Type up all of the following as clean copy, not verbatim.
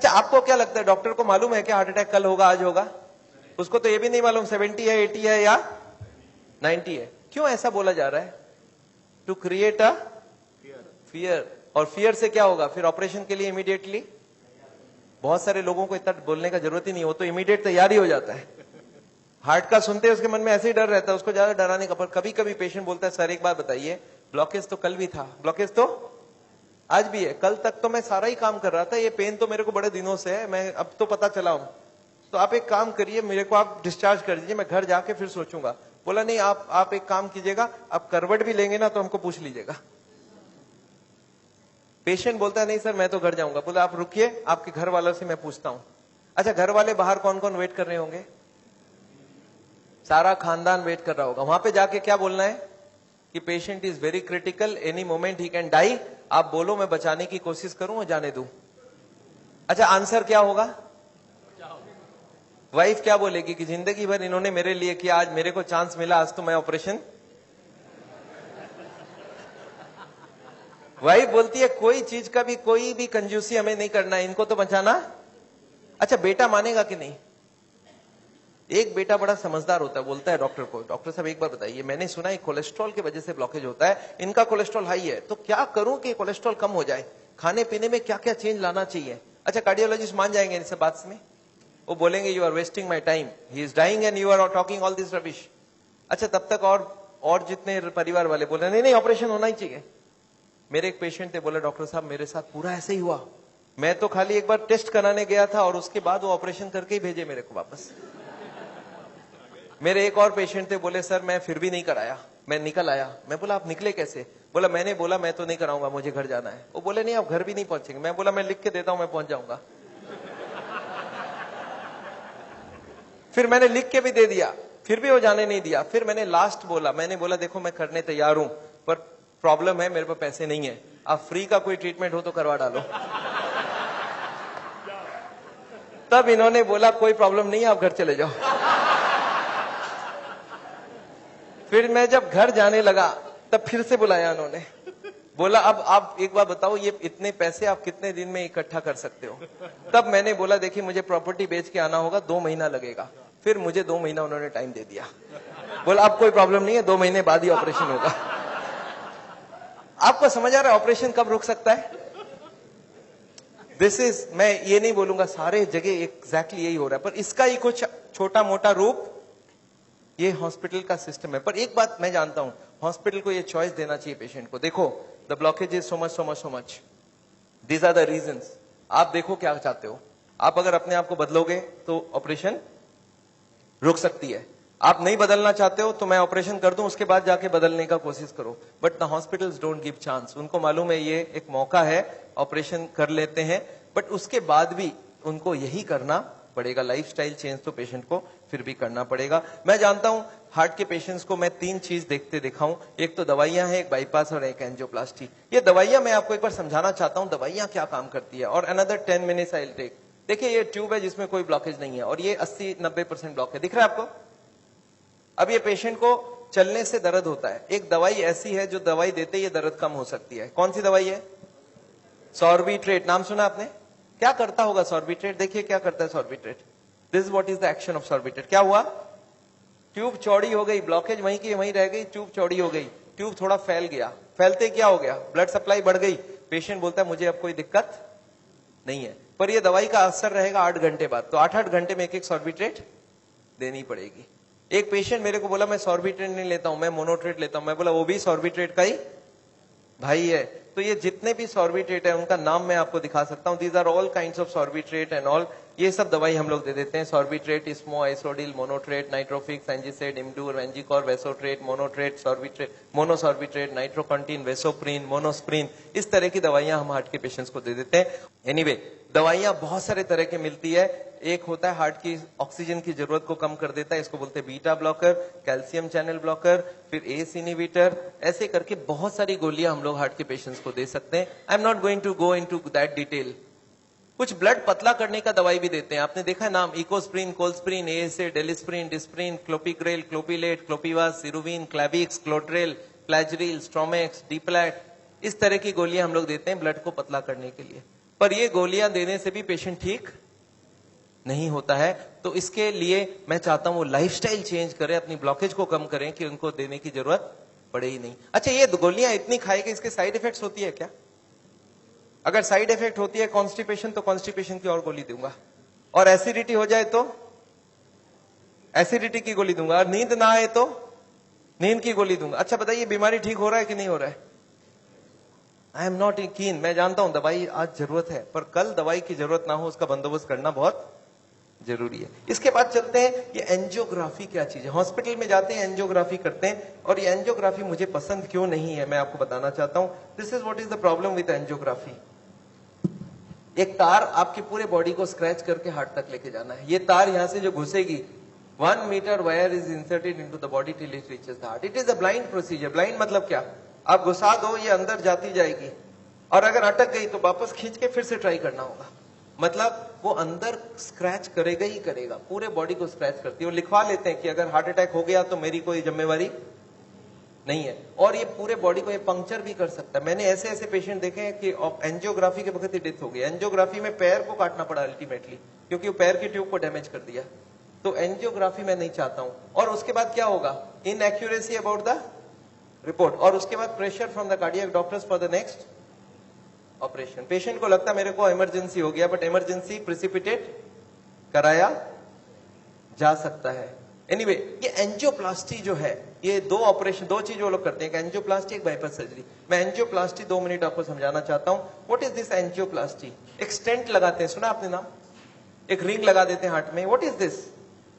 अच्छा, आपको क्या लगता है, डॉक्टर को मालूम है कि हार्ट अटैक कल होगा, आज होगा? उसको तो ये भी नहीं मालूम 70 है, 80 है या 90 है। क्यों ऐसा बोला जा रहा है? To create a fear. और फियर से क्या होगा फिर? ऑपरेशन के लिए इमीडिएटली, बहुत सारे लोगों को इतना बोलने का जरूरत ही नहीं हो, तो इमीडिएट तैयारी हो जाता है। हार्ट का सुनते उसके मन में ऐसे ही डर रहता है, उसको ज्यादा डराने का। पर कभी कभी पेशेंट बोलता है, सर एक बात बताइए, ब्लॉकेज तो कल भी था, ब्लॉकेज तो आज भी है, कल तक तो मैं सारा ही काम कर रहा था, ये पेन तो मेरे को बड़े दिनों से है, मैं अब तो पता चला हूं, तो आप एक काम करिए, मेरे को आप डिस्चार्ज कर दीजिए, मैं घर जाके फिर सोचूंगा। बोला नहीं, आप एक काम कीजिएगा, आप करवट भी लेंगे ना तो हमको पूछ लीजिएगा। पेशेंट बोलता है नहीं सर मैं तो घर जाऊंगा। बोला आप रुकिए, आपके घर वालों से मैं पूछता हूं। अच्छा, घर वाले बाहर कौन कौन वेट कर रहे होंगे? सारा खानदान वेट कर रहा होगा। वहां पे जाके क्या बोलना है कि patient is very critical, any moment he can die. आप बोलो मैं बचाने की कोशिश करूं और जाने दूं। अच्छा, आंसर क्या होगा? वाइफ क्या बोलेगी कि जिंदगी भर इन्होंने मेरे लिए किया, आज मेरे को चांस मिला, आज तो मैं ऑपरेशन। वाइफ बोलती है कोई चीज का भी, कोई भी कंजूसी हमें नहीं करना है, इनको तो बचाना। अच्छा, बेटा मानेगा कि नहीं? एक बेटा बड़ा समझदार होता है, बोलता है डॉक्टर को, डॉक्टर साहब एक बार बताइए, मैंने सुना है कोलेस्ट्रॉल की वजह से ब्लॉकेज होता है, इनका कोलेस्ट्रॉल हाई है, तो क्या करूं कि कोलेस्ट्रॉल कम हो जाए? खाने पीने में क्या क्या चेंज लाना चाहिए? अच्छा, कार्डियोलॉजिस्ट मान जाएंगे इस बात में? वो बोलेंगे you are wasting my time, he is dying and you are talking all this rubbish. अच्छा, तब तक और जितने परिवार वाले बोले नहीं नहीं ऑपरेशन होना ही चाहिए। मेरे एक पेशेंट थे, बोले डॉक्टर साहब मेरे साथ पूरा ऐसे ही हुआ, मैं तो खाली एक बार टेस्ट कराने गया था और उसके बाद वो ऑपरेशन करके ही भेजे मेरे को वापस। मेरे एक और पेशेंट थे, बोले सर मैं फिर भी नहीं कराया, मैं निकल आया। मैं बोला आप निकले कैसे? बोला मैंने बोला मैं तो नहीं कराऊंगा, मुझे घर जाना है। वो बोले नहीं आप घर भी नहीं पहुंचेंगे। मैं बोला मैं लिख के देता हूं, मैं पहुंच जाऊंगा। फिर मैंने लिख के भी दे दिया, फिर भी वो जाने नहीं दिया। फिर मैंने लास्ट बोला, मैंने बोला देखो मैं करने तैयार हूं, पर प्रॉब्लम है मेरे पास पैसे नहीं है, आप फ्री का कोई ट्रीटमेंट हो तो करवा डालो। तब इन्होंने बोला कोई प्रॉब्लम नहीं है, आप घर चले जाओ। फिर मैं जब घर जाने लगा तब फिर से बुलाया उन्होंने, बोला अब आप एक बार बताओ ये इतने पैसे आप कितने दिन में इकट्ठा कर सकते हो? तब मैंने बोला देखिए मुझे प्रॉपर्टी बेच के आना होगा, 2 महीना लगेगा। फिर मुझे 2 महीना उन्होंने टाइम दे दिया। बोला अब कोई प्रॉब्लम नहीं है, 2 महीने बाद ही ऑपरेशन होगा। आपको समझ आ रहा है ऑपरेशन कब रुक सकता है? दिस इज, मैं ये नहीं बोलूंगा सारे जगह एग्जैक्टली यही हो रहा है, पर इसका ही कुछ छोटा मोटा रूप ये हॉस्पिटल का सिस्टम है। पर एक बात मैं जानता हूं, हॉस्पिटल को ये चॉइस देना चाहिए पेशेंट को, देखो the blockage is so much so much so much, these are the reasons. आप देखो क्या चाहते हो, आप अगर अपने आप को बदलोगे तो ऑपरेशन रुक सकती है। आप नहीं बदलना चाहते हो तो मैं ऑपरेशन कर दूं, उसके बाद जाके बदलने का कोशिश करो। But the hospitals don't give chance. उनको मालूम है ये एक मौका है, ऑपरेशन कर लेते हैं, बट उसके बाद भी उनको यही करना पड़ेगा। लाइफस्टाइल चेंज तो पेशेंट को फिर भी करना पड़ेगा। मैं जानता हूं हार्ट के पेशेंट्स को मैं 3 चीज देखते दिखाऊं, एक तो दवाइयां हैं, एक बाईपास और एक एंजियोप्लास्टी। ये दवाइयां मैं आपको एक बार समझाना चाहता हूं दवाइयां क्या काम करती है, और another 10 minutes I will take. देखिए ये ट्यूब है जिसमें कोई ब्लॉकेज नहीं है, और ये 80-90% ब्लॉक है, दिख रहा है आपको? अब ये पेशेंट को चलने से दर्द होता है, एक दवाई ऐसी है जो दवाई देते ये दर्द कम हो सकती है। कौन सी दवाई है? सॉर्बिट्रेट। नाम सुना आपने? क्या करता होगा सॉर्बिट्रेट? देखिए क्या करता है Sorbitrate. This is what is the action of Sorbitrate. क्या हुआ? ट्यूब चौड़ी हो गई, ब्लॉकेज वहीं की वहीं रह गई, ट्यूब चौड़ी हो गई, ट्यूब थोड़ा फैल गया, फैलते क्या हो गया? ब्लड सप्लाई बढ़ गई। पेशेंट बोलता है मुझे अब कोई दिक्कत नहीं है, पर ये दवाई का असर रहेगा 8 घंटे बाद, तो 8-8 घंटे में एक सॉर्बिट्रेट देनी पड़ेगी। एक पेशेंट मेरे को बोला मैं सॉर्बिट्रेट नहीं लेता हूं, मैं मोनोट्रेट लेता हूं। मैं बोला वो भी सॉर्बिट्रेट का ही भाई है। तो ये जितने भी सॉर्बिट्रेट है उनका नाम मैं आपको दिखा सकता हूं, these are all kinds of Sorbitrate and all. ये सब दवाई हम लोग दे देते हैं, सॉर्बिट्रेट, स्मो, आइसोडिल, मोनोट्रेट, नाइट्रोफिक्स, एंजिसेड, इमडूर, वेंजिकॉर, वेसोट्रेट, मोनोट्रेट, सॉर्बिट्रेट, मोनोसॉर्बिट्रेट, नाइट्रोकंटीन, वेसोप्रीन, मोनोस्प्रीन, इस तरह की दवाइयां हम हार्ट के पेशेंट्स को दे देते हैं। एनीवे दवाइयां बहुत सारे तरह की मिलती है। एक होता है हार्ट की ऑक्सीजन की जरूरत को कम कर देता है, इसको बोलते हैं beta blocker, calcium channel blocker, फिर एस इनहिबिटर, ऐसे करके बहुत सारी गोलियां हम लोग हार्ट के पेशेंट्स को दे सकते हैं। I am not going to go into that detail. कुछ ब्लड पतला करने का दवाई भी देते हैं, आपने देखा है नाम, Ecosprin, Colsprin, ASA, Delisprin, Disprin, Clopigrel, Clopilet, Clopivas, Ciruvin, Clavix, Clotrel, Plagerill, Stromex, Deplatt, इस तरह की गोलियां हम लोग देते हैं ब्लड को पतला करने के लिए। पर ये गोलियां देने से भी पेशेंट ठीक नहीं होता है। तो इसके लिए मैं चाहता हूं वो लाइफस्टाइल चेंज करें, अपनी ब्लॉकेज को कम करें कि उनको देने की जरूरत पड़े ही नहीं। अच्छा, ये गोलियां इतनी खाएगी, इसके साइड इफेक्ट्स होती है क्या? अगर साइड इफेक्ट होती है कॉन्स्टिपेशन, तो कॉन्स्टिपेशन की और गोली दूंगा, और एसिडिटी हो जाए तो एसिडिटी की गोली दूंगा, और नींद ना आए तो नींद की गोली दूंगा। अच्छा बताइए, बीमारी ठीक हो रहा है कि नहीं हो रहा है? आई एम नॉट कीन, मैं जानता हूं दवाई आज जरूरत है, पर कल दवाई की जरूरत ना हो उसका बंदोबस्त करना बहुत जरूरी है। इसके बाद चलते हैं, ये एंजियोग्राफी क्या चीज है। हॉस्पिटल में जाते हैं, एंजियोग्राफी करते हैं, और ये एंजियोग्राफी मुझे पसंद क्यों नहीं है मैं आपको बताना चाहता हूं। This is what is the problem with angiography. एक तार आपकी पूरे बॉडी को स्क्रैच करके हार्ट तक लेके जाना है। ये तार यहां से जो घुसेगी, 1 metre wire is inserted into the body till it reaches the heart. It is a blind procedure. Blind मतलब क्या? आप घुसा दो, ये अंदर जाती जाएगी, और अगर अटक गई तो वापस खींच के फिर से ट्राई करना होगा। मतलब वो अंदर स्क्रैच करेगा ही करेगा, पूरे बॉडी को स्क्रैच करती है। वो लिखवा लेते हैं कि अगर हार्ट अटैक हो गया तो मेरी कोई जिम्मेवारी नहीं है, और ये पूरे बॉडी को ये पंक्चर भी कर सकता है। मैंने ऐसे ऐसे पेशेंट देखे हैं कि एंजियोग्राफी के वक्त ही डेथ हो गई। एंजियोग्राफी में पैर को काटना पड़ा अल्टीमेटली, क्योंकि वो पैर की ट्यूब को डैमेज कर दिया। तो एंजियोग्राफी मैं नहीं चाहता हूं। और उसके बाद क्या होगा? इनएक्यूरेसी अबाउट द रिपोर्ट, और उसके बाद pressure from the cardiac doctors for the next operation. Patient को लगता है मेरे को इमरजेंसी हो गया, बट इमरजेंसी प्रिसिपिटेट कराया जा सकता है। एनीवे, ये एंजियोप्लास्टी जो है, ये दो ऑपरेशन, दो चीज वो लोग करते हैं, एक एंजियोप्लास्टी, एक बाइपास सर्जरी। मैं एंजियोप्लास्टी 2 मिनट आपको समझाना चाहता हूं। What is this angioplasty? एक स्टेंट लगाते हैं, सुना आपने नाम? एक रिंग लगा देते हैं हार्ट में। What is this?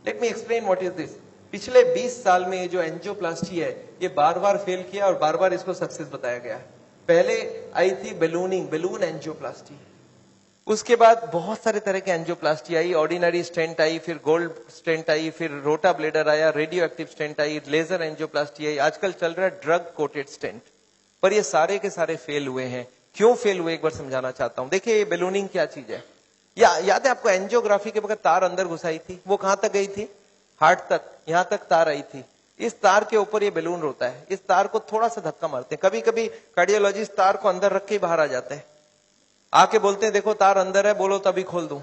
Let me explain what is this. पिछले 20 साल में ये जो एंजियोप्लास्टी है, ये बार बार फेल किया और बार बार इसको सक्सेस बताया गया। पहले आई थी बेलूनिंग, बेलून एंजियोप्लास्टी। उसके बाद बहुत सारे तरह के एंजियोप्लास्टी आई, ऑर्डिनरी स्टेंट आई, फिर गोल्ड स्टेंट आई, फिर रोटा ब्लेडर आया, रेडियो एक्टिव स्टेंट आई, लेजर एंजियोप्लास्टी आई, आजकल चल रहा है ड्रग कोटेड स्टेंट। पर ये सारे के सारे फेल हुए हैं। क्यों फेल हुए एक बार समझाना चाहता हूं। देखिए, ये बेलूनिंग क्या चीज है? याद है आपको एंजियोग्राफी के वक्त तार अंदर घुसाई थी, वो कहां तक गई थी? हार्ट तक, यहां तक तार आई थी। इस तार के ऊपर ये बेलून होता है। इस तार को थोड़ा सा धक्का मारते हैं। कभी कभी कार्डियोलॉजिस्ट तार को अंदर रख के बाहर आ जाते हैं, आके बोलते हैं देखो तार अंदर है, बोलो तभी खोल दूं।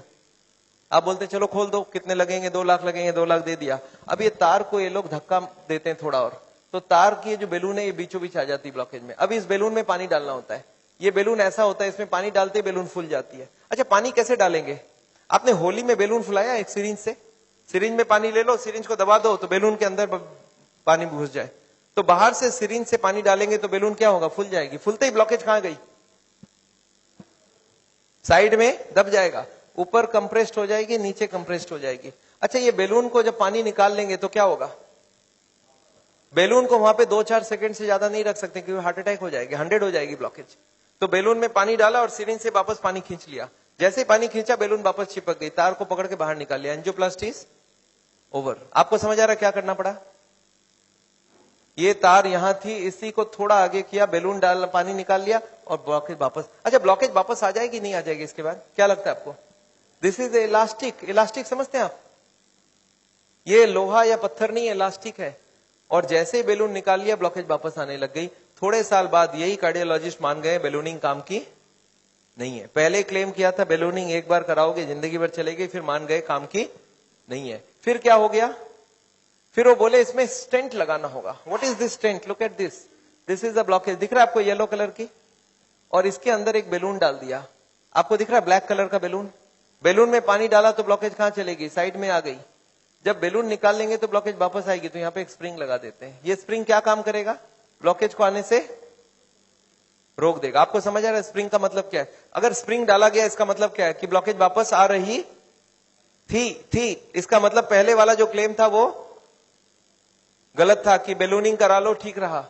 आप बोलते हैं चलो खोल दो, कितने लगेंगे? 2 लाख लगेंगे। 2 लाख दे दिया। अब ये तार को ये लोग धक्का देते हैं थोड़ा और, तो तार की जो बेलून है ये बीचों बीच आ जाती है ब्लॉकेज में। अब इस बेलून में पानी डालना होता है। ये बेलून ऐसा होता है, इसमें पानी डालते बेलून फूल जाती है। अच्छा, पानी कैसे डालेंगे? आपने होली में बेलून फुलाया एक सिरिंज से? सिरिंज में पानी ले लो, सिरिंज को दबा दो तो बेलून के अंदर पानी घुस जाए। तो बाहर से सिरिंज से पानी डालेंगे तो बेलून क्या होगा? फूल जाएगी। फूलते ही ब्लॉकेज कहां गई? साइड में दब जाएगा। ऊपर कंप्रेस्ड हो जाएगी, नीचे कंप्रेस्ड हो जाएगी। अच्छा, ये बेलून को जब पानी निकाल लेंगे तो क्या होगा? बेलून को वहां पे 2-4 सेकंड से ज्यादा नहीं रख सकते, क्योंकि हार्ट अटैक हो जाएगी, 100 हो जाएगी ब्लॉकेज। तो बेलून में पानी डाला और सिरिंज से वापस पानी खींच लिया। जैसे ही पानी खींचा, बेलून वापस चिपक गई, तार को पकड़ के बाहर निकाल लिया। Angioplasty is over. आपको समझ आ रहा है क्या करना पड़ा? ये तार यहां थी, इसी को थोड़ा आगे किया, बेलून डाल, पानी निकाल लिया और ब्लॉकेज वापस। अच्छा, ब्लॉकेज वापस आ जाएगी नहीं आ जाएगी इसके बाद? क्या लगता है आपको? This is elastic. इलास्टिक समझते हैं आप? ये लोहा या पत्थर नहीं, इलास्टिक है। और जैसे ही बेलून निकाल लिया, ब्लॉकेज वापस आने लग गई। थोड़े साल बाद यही कार्डियोलॉजिस्ट मान गए बेलूनिंग काम की नहीं है। पहले क्लेम किया था बेलूनिंग एक बार कराओगे जिंदगी भर चलेगी, फिर मान गए काम की नहीं है। फिर क्या हो गया? फिर वो बोले इसमें स्टेंट लगाना होगा। What is this stent? Look at this, this is the blockage. दिख रहा है आपको येलो कलर की? और इसके अंदर एक बेलून डाल दिया। आपको दिख रहा है ब्लैक कलर का बेलून? बेलून में पानी डाला तो ब्लॉकेज कहां चलेगी? साइड में आ गई। जब बेलून निकाल लेंगे तो ब्लॉकेज वापस आएगी। तो यहाँ पे एक स्प्रिंग लगा देते हैं। ये स्प्रिंग क्या काम करेगा? ब्लॉकेज को आने से रोक देगा। आपको समझ आ रहा है स्प्रिंग का मतलब क्या है? अगर स्प्रिंग डाला गया, इसका मतलब क्या है? कि ब्लॉकेज वापस आ रही थी। इसका मतलब पहले वाला जो क्लेम था वो गलत था कि बेलूनिंग करा लो, ठीक रहा।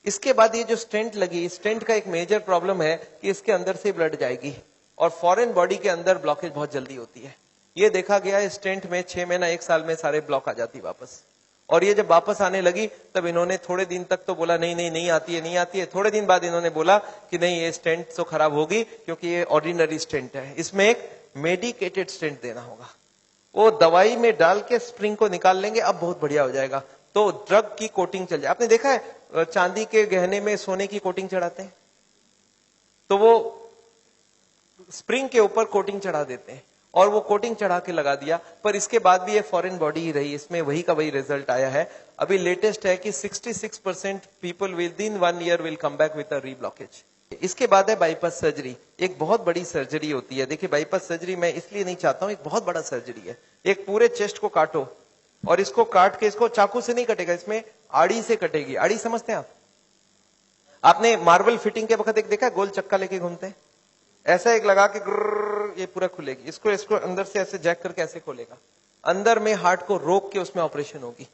इसके बाद ये जो स्टेंट लगी, स्टेंट का एक मेजर प्रॉब्लम है कि इसके अंदर से ब्लड जाएगी और फॉरेन बॉडी के अंदर ब्लॉकेज बहुत जल्दी होती है। ये देखा गया स्टेंट में 6 महीना 1 साल में सारे ब्लॉक आ जाती वापस। और ये जब वापस आने लगी तब इन्होंने थोड़े दिन तक तो बोला नहीं आती है। थोड़े दिन बाद इन्होंने बोला कि नहीं, ये स्टेंट तो खराब होगी क्योंकि ये ऑर्डिनरी स्टेंट है, इसमें एक मेडिकेटेड स्टेंट देना होगा। वो दवाई में डाल के स्प्रिंग को निकाल लेंगे, अब बहुत बढ़िया हो जाएगा। तो ड्रग की कोटिंग चल जाए। आपने देखा है चांदी के गहने में सोने की कोटिंग चढ़ाते हैं, तो वो स्प्रिंग के ऊपर कोटिंग चढ़ा देते हैं और वो कोटिंग चढ़ा के लगा दिया, पर इसके बाद भी ये फॉरेन बॉडी ही रही, इसमें वही का वही रिजल्ट आया है। अभी लेटेस्ट है कि 66% people with in 1 year will come back with a reblockage. इसके बाद है बाईपास सर्जरी। एक बहुत बड़ी सर्जरी होती है। देखिए बाईपास सर्जरी मैं इसलिए नहीं चाहता हूं, एक बहुत बड़ा सर्जरी है। एक पूरे चेस्ट को काटो और इसको काट के, इसको चाकू से नहीं कटेगा, इसमें आड़ी से कटेगी। आड़ी समझते हैं आप? आपने मार्बल फिटिंग के वक्त एक देखा गोल चक्का लेके घूमते हैं, ऐसा एक लगा के ये पूरा खुलेगी। इसको अंदर से ऐसे जैक करके ऐसे खोलेगा, अंदर में हार्ट को रोक के उसमें ऑपरेशन होगी।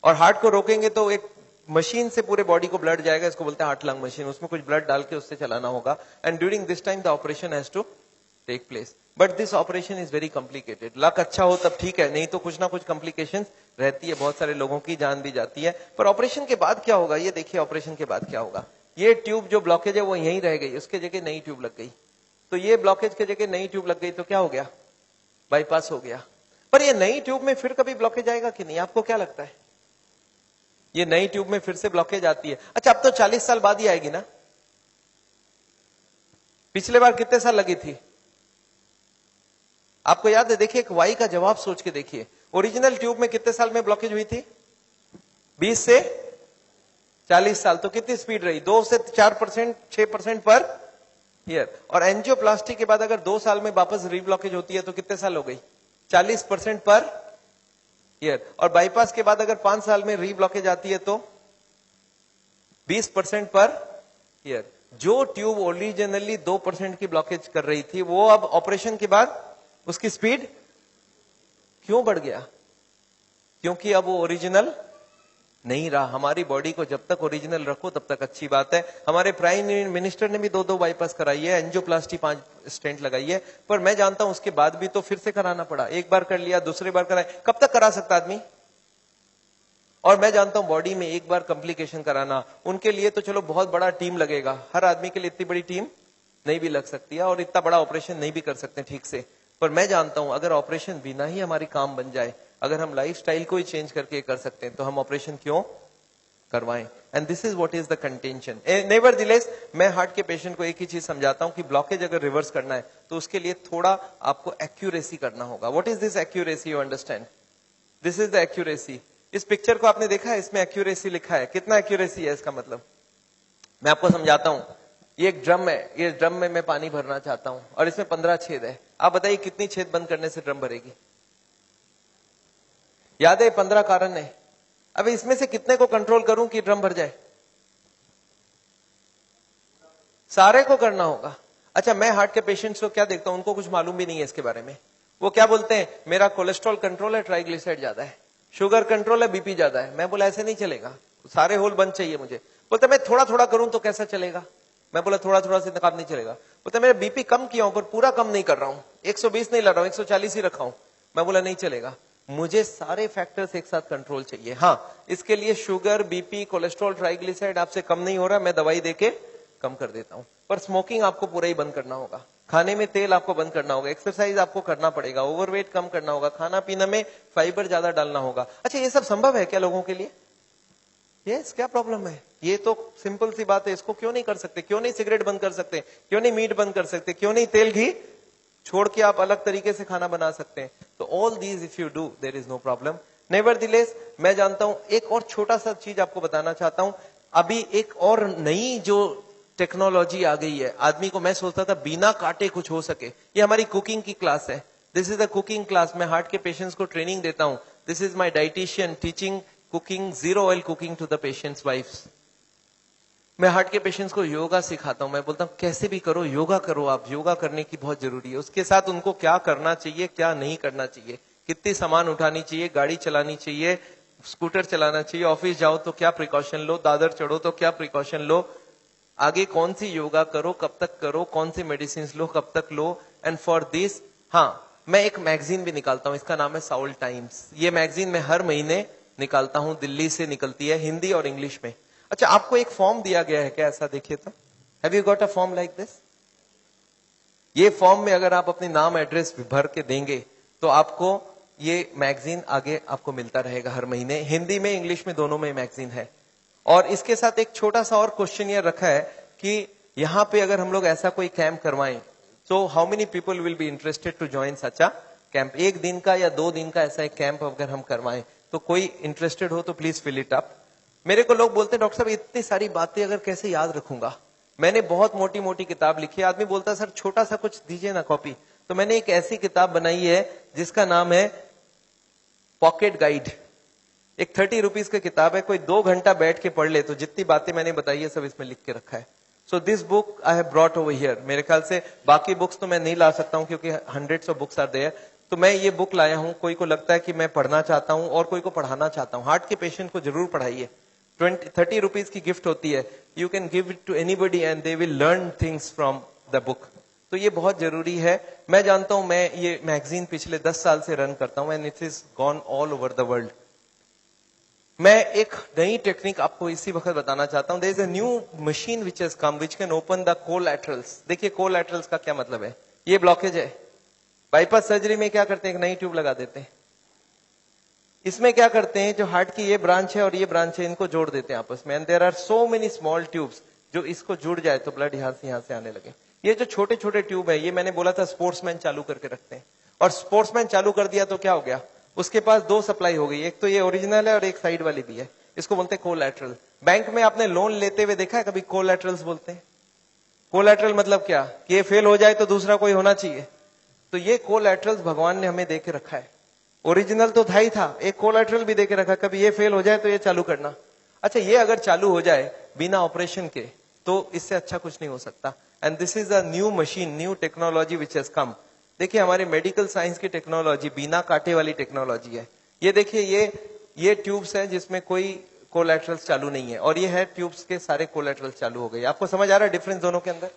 और हार्ट को रोकेंगे तो एक मशीन से पूरे बॉडी को ब्लड जाएगा, इसको बोलते हैं हार्ट लंग मशीन। उसमें कुछ ब्लड डाल के उससे चलाना होगा and during this time the operation has to take place. But this operation is very complicated. Luck अच्छा हो तब ठीक है, नहीं तो कुछ ना कुछ कॉम्प्लिकेशंस रहती है, बहुत सारे लोगों की जान भी जाती है। पर ऑपरेशन के बाद क्या होगा ये देखिए, ऑपरेशन के बाद क्या होगा। ये ट्यूब जो ब्लॉकेज है वो यहीं रह गई, उसके जगह नई ट्यूब लग गई। तो ये ब्लॉकेज के जगह नई ट्यूब लग गई तो क्या हो गया, बाईपास हो गया। पर ये नई ट्यूब में फिर कभी ब्लॉकेज आएगा कि नहीं, आपको क्या लगता है? ये नई ट्यूब में फिर से ब्लॉकेज आती है। अच्छा अब तो 40 साल बाद ही आएगी ना, पिछले बार कितने साल लगी थी आपको याद है? देखिए एक वाई का जवाब सोच के देखिए, ओरिजिनल ट्यूब में कितने साल में ब्लॉकेज हुई थी? 20 से 40 साल। तो कितनी स्पीड रही? 2 से 4%, 6% पर ईयर। और एंजियोप्लास्टी के बाद अगर 2 साल में वापस रीब्लॉकेज होती है तो कितने साल हो गई? 40% पर ईयर। और बाईपास के बाद अगर 5 साल में रीब्लॉकेज आती है तो 20% पर ईयर। जो ट्यूब ओरिजिनली 2% की ब्लॉकेज कर रही थी वो अब ऑपरेशन के बाद उसकी स्पीड क्यों बढ़ गया? क्योंकि अब वो ओरिजिनल नहीं रहा। हमारी बॉडी को जब तक ओरिजिनल रखो तब तक अच्छी बात है। हमारे प्राइम मिनिस्टर ने भी 2 बाईपास कराई है, एंजियोप्लास्टी 5 स्टेंट लगाई है। पर मैं जानता हूं उसके बाद भी तो फिर से कराना पड़ा। एक बार कर लिया, दूसरी बार कराए, कब तक करा सकता आदमी? और मैं जानता हूं बॉडी में एक बार कॉम्प्लिकेशन कराना, उनके लिए तो चलो बहुत बड़ा टीम लगेगा। हर आदमी के लिए इतनी बड़ी टीम नहीं भी लग सकती है और इतना बड़ा ऑपरेशन नहीं भी कर सकते ठीक से। पर मैं जानता हूं अगर ऑपरेशन बिना ही हमारी काम बन जाए, अगर हम लाइफस्टाइल को ही चेंज करके कर सकते हैं तो हम ऑपरेशन क्यों करवाएं? And this is what is the contention. Nevertheless मैं हार्ट के पेशेंट को एक ही चीज समझाता हूं कि ब्लॉकेज अगर रिवर्स करना है तो उसके लिए थोड़ा आपको एक्यूरेसी करना होगा। What is this accuracy? You understand? This is the accuracy. इस पिक्चर को आपने देखा है, इसमें एक्यूरेसी लिखा है। कितना एक्यूरेसी है इसका मतलब? मैं आपको समझाता हूं। ये एक ड्रम है, ये ड्रम में मैं पानी भरना चाहता हूं और इसमें 15 छेद है। आप बताइए कितनी छेद बंद करने से ड्रम भरेगी? याद है 15 कारण है। अब इसमें से कितने को कंट्रोल करूं कि ड्रम भर जाए? सारे को करना होगा। अच्छा मैं हार्ट के पेशेंट्स को क्या देखता हूं, उनको कुछ मालूम भी नहीं है इसके बारे में। वो क्या बोलते हैं, मेरा कोलेस्ट्रॉल कंट्रोल है, ट्राइग्लिसराइड ज्यादा है, शुगर कंट्रोल है, बीपी ज्यादा है। मैं बोला ऐसे नहीं चलेगा, सारे होल बंद चाहिए मुझे। बोलते मैं थोड़ा थोड़ा करूं तो कैसा चलेगा? मैं बोला थोड़ा थोड़ा से काम नहीं चलेगा। बोलते मेरा बीपी कम किया हूं पर पूरा कम नहीं कर रहा हूं, 120 नहीं ला रहा हूं, 140 ही रखा हूं। मैं बोला नहीं चलेगा, मुझे सारे फैक्टर्स एक साथ कंट्रोल चाहिए। हाँ इसके लिए शुगर, बीपी, कोलेस्ट्रॉल, ट्राइग्लिसराइड आपसे कम नहीं हो रहा, मैं दवाई देके कम कर देता हूं। पर स्मोकिंग आपको पूरा ही बंद करना होगा, खाने में तेल आपको बंद करना होगा, एक्सरसाइज आपको करना पड़ेगा, ओवरवेट कम करना होगा, खाना पीना में फाइबर ज्यादा डालना होगा। अच्छा ये सब संभव है क्या लोगों के लिए? यस, क्या प्रॉब्लम है? ये तो सिंपल सी बात है, इसको क्यों नहीं कर सकते? क्यों नहीं सिगरेट बंद कर सकते? क्यों नहीं मीट बंद कर सकते? क्यों नहीं तेल घी छोड़ के आप अलग तरीके से खाना बना सकते हैं? तो all these if you do there is no problem. Nevertheless मैं जानता हूं, एक और छोटा सा चीज आपको बताना चाहता हूं। अभी एक और नई जो टेक्नोलॉजी आ गई है, आदमी को मैं सोचता था बिना काटे कुछ हो सके। ये हमारी कुकिंग की क्लास है, this is a cooking class. मैं हार्ट के पेशेंट्स को ट्रेनिंग देता हूं। This is my dietitian teaching cooking, 0 oil cooking to the patients wives. मैं हार्ट के पेशेंट्स को योगा सिखाता हूं। मैं बोलता हूं कैसे भी करो, योगा करो, आप योगा करने की बहुत जरूरी है। उसके साथ उनको क्या करना चाहिए, क्या नहीं करना चाहिए, कितनी सामान उठानी चाहिए, गाड़ी चलानी चाहिए, स्कूटर चलाना चाहिए, ऑफिस जाओ तो क्या प्रिकॉशन लो, दादर चढ़ो तो क्या प्रिकॉशन लो, आगे कौन सी योगा करो, कब तक करो, कौन सी मेडिसिन लो, कब तक लो। एंड फॉर दिस हाँ मैं एक मैगजीन भी निकालता हूं, इसका नाम है साउल टाइम्स। ये मैगजीन मैं हर महीने निकालता हूं, दिल्ली से निकलती है, हिंदी और इंग्लिश में। अच्छा आपको एक फॉर्म दिया गया है क्या? ऐसा देखिए तो, have you got a form like this? ये फॉर्म में अगर आप अपने नाम एड्रेस भर के देंगे तो आपको ये मैगजीन आगे आपको मिलता रहेगा हर महीने। हिंदी में इंग्लिश में दोनों में मैगजीन है। और इसके साथ एक छोटा सा और क्वेश्चन ये रखा है कि यहाँ पे अगर हम लोग ऐसा कोई कैंप करवाएं, So how many people will be interested to join such a camp? एक दिन का या 2 दिन का ऐसा एक कैंप अगर हम करवाएं तो कोई इंटरेस्टेड हो तो प्लीज फिल इट अप. मेरे को लोग बोलते हैं डॉक्टर साहब इतनी सारी बातें अगर कैसे याद रखूंगा. मैंने बहुत मोटी मोटी किताब लिखी है. आदमी बोलता है सर छोटा सा कुछ दीजिए ना कॉपी. तो मैंने एक ऐसी किताब बनाई है जिसका नाम है पॉकेट गाइड. एक 30 रुपीज की किताब है. कोई 2 घंटा बैठ के पढ़ ले तो जितनी बातें मैंने बताई है सब इसमें लिख के रखा है. So this book I have brought over here. मेरे ख्याल से बाकी बुक्स तो मैं नहीं ला सकता हूं क्योंकि hundreds of books are there. तो मैं ये बुक लाया हूं. कोई को लगता है कि मैं पढ़ना चाहता हूं और कोई को पढ़ाना चाहता हूं. हार्ट के पेशेंट को जरूर पढ़ाइए. 30 रुपीज की गिफ्ट होती है. You can give it to anybody and they will learn things from the book. तो ये बहुत जरूरी है. मैं जानता हूं, मैं ये मैगजीन पिछले 10 साल से रन करता हूं and it is gone all over the world. मैं एक नई टेक्निक आपको इसी वक्त बताना चाहता हूं. There is a new machine which has come which can open the collaterals. देखिए कोलैटरल्स का क्या मतलब है. ये ब्लॉकेज है. बाईपास सर्जरी में क्या करते हैं, एक नई ट्यूब लगा देते हैं. इसमें क्या करते हैं, जो हार्ट की ये ब्रांच है और ये ब्रांच है इनको जोड़ देते हैं आपस में. And there are so many small tubes. जो इसको जुड़ जाए तो ब्लड यहां से आने लगे. ये जो छोटे छोटे ट्यूब है ये मैंने बोला था स्पोर्ट्समैन चालू करके रखते हैं. और स्पोर्ट्समैन चालू कर दिया तो क्या हो गया, उसके पास 2 सप्लाई हो गई. एक तो ये ओरिजिनल है और एक साइड वाली भी है. इसको बोलते हैं कोलैटरल. बैंक में आपने लोन लेते हुए देखा है कभी कोलैटरल्स बोलते हैं. कोलैटरल मतलब क्या, कि ये फेल हो जाए तो दूसरा कोई होना चाहिए. तो ये कोलैटरल्स भगवान ने हमें देके रखा है. ओरिजिनल तो था ही था, एक कोलैटरल भी देके रखा. कभी ये फेल हो जाए तो ये चालू करना. अच्छा ये अगर चालू हो जाए बिना ऑपरेशन के तो इससे अच्छा कुछ नहीं हो सकता. And this is a new machine, new technology which has कम. देखिए हमारे मेडिकल साइंस की टेक्नोलॉजी बिना कांटे वाली टेक्नोलॉजी है. ये देखिए ये ट्यूब्स है जिसमें कोई कोलैटरल्स चालू नहीं है और ये है ट्यूब्स के सारे कोलैटरल्स चालू हो गए. आपको समझ आ रहा है डिफरेंस दोनों के अंदर.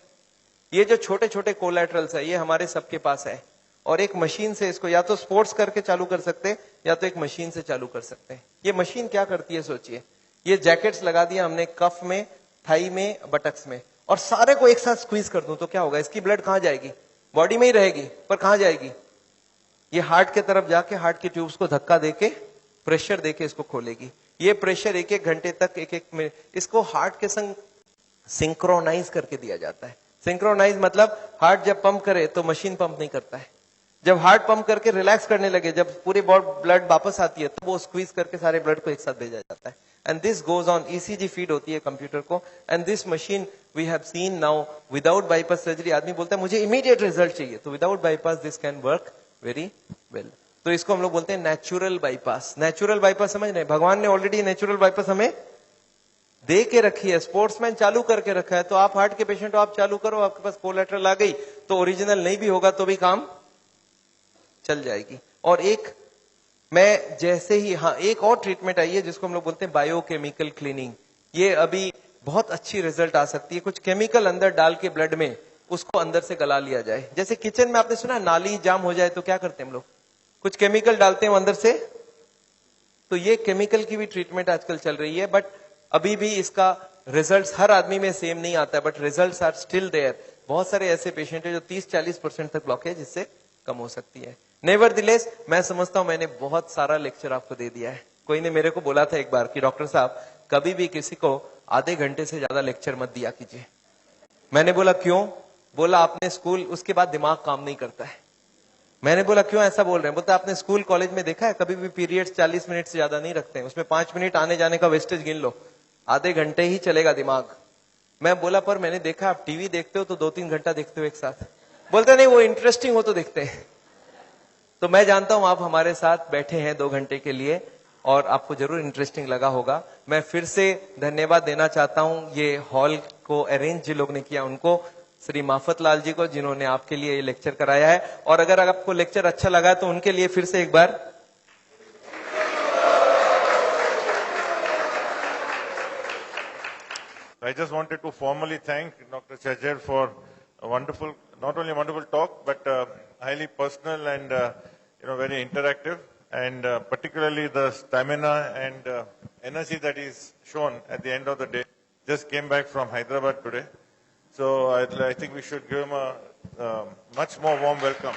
ये जो छोटे छोटे कोलैटरल्स है ये हमारे सबके पास है और एक मशीन से इसको या तो स्पोर्ट्स करके चालू कर सकते हैं या तो एक मशीन से चालू कर सकते हैं. ये मशीन क्या करती है सोचिए. ये जैकेट्स लगा दिया हमने कफ में, थाई में, बटक्स में और सारे को एक साथ स्क्वीज कर दूं तो क्या होगा, इसकी ब्लड कहां जाएगी, बॉडी में ही रहेगी पर कहां जाएगी, ये हार्ट के तरफ जाके हार्ट की ट्यूब्स को धक्का देके प्रेशर देके इसको खोलेगी. ये प्रेशर 1-1 घंटे तक 1-1 मिनट इसको हार्ट के संग सिंक्रोनाइज करके दिया जाता है. सिंक्रोनाइज मतलब हार्ट जब पंप करे तो मशीन पंप नहीं करता है. जब हार्ट पंप करके रिलैक्स करने लगे, जब पूरी ब्लड वापस आती है तो वो स्क्वीज करके सारे ब्लड को एक साथ भेजा जाता है. And this goes on. ECG feed होती है कंप्यूटर को. And this machine we have seen now without bypass surgery. आदमी बोलता है मुझे इमीडिएट रिजल्ट चाहिए, तो without bypass this can work very well. तो इसको हम लोग बोलते हैं नेचुरल बाईपास. नेचुरल बाईपास समझ रहे, भगवान ने ऑलरेडी नेचुरल बाईपास हमें दे के रखी है. स्पोर्ट्समैन चालू करके रखा है. तो आप हार्ट के पेशेंट हो, आप चालू करो, आपके पास कोलैटरल आ गई तो ओरिजिनल नहीं भी होगा तो भी काम चल जाएगी. और एक मैं जैसे ही, हाँ एक और ट्रीटमेंट आई है जिसको हम लोग बोलते हैं बायोकेमिकल क्लीनिंग. ये अभी बहुत अच्छी रिजल्ट आ सकती है. कुछ केमिकल अंदर डाल के ब्लड में उसको अंदर से गला लिया जाए. जैसे किचन में आपने सुना नाली जाम हो जाए तो क्या करते हैं हम लोग, कुछ केमिकल डालते हैं अंदर से. तो ये केमिकल की भी ट्रीटमेंट आजकल चल रही है. बट अभी भी इसका रिजल्ट्स हर आदमी में सेम नहीं आता है, but results are still there. बहुत सारे ऐसे पेशेंट है जो 30-40% तक ब्लॉकेज इससे कम हो सकती है. नेवरदिलेस मैं समझता हूं मैंने बहुत सारा लेक्चर आपको दे दिया है. कोई ने मेरे को बोला था एक बार कि डॉक्टर साहब कभी भी किसी को आधे घंटे से ज्यादा लेक्चर मत दिया कीजिए. मैंने बोला क्यों, बोला आपने स्कूल, उसके बाद दिमाग काम नहीं करता है. मैंने बोला क्यों ऐसा बोल रहे हैं, बोलता आपने स्कूल कॉलेज में देखा है कभी भी पीरियड्स 40 मिनट से ज्यादा नहीं रखते हैं, उसमें 5 मिनट आने जाने का वेस्टेज गिन लो, आधे घंटे ही चलेगा दिमाग. मैं बोला पर मैंने देखा आप टीवी देखते हो तो 2-3 घंटा देखते हो एक साथ. बोलते नहीं वो इंटरेस्टिंग हो तो देखते हैं. तो मैं जानता हूं आप हमारे साथ बैठे हैं 2 घंटे के लिए और आपको जरूर इंटरेस्टिंग लगा होगा. मैं फिर से धन्यवाद देना चाहता हूं ये हॉल को अरेंज जिन लोग ने किया उनको, श्री माफत लाल जी को जिन्होंने आपके लिए ये लेक्चर कराया है. और अगर आपको लेक्चर अच्छा लगा तो उनके लिए फिर से एक बार I just wanted to formally thank Dr. Chajjar for a wonderful, not only a wonderful talk, but highly personal and very interactive, and particularly the stamina and energy that is shown at the end of the day. Just came back from Hyderabad today, so I think we should give him a much more warm welcome.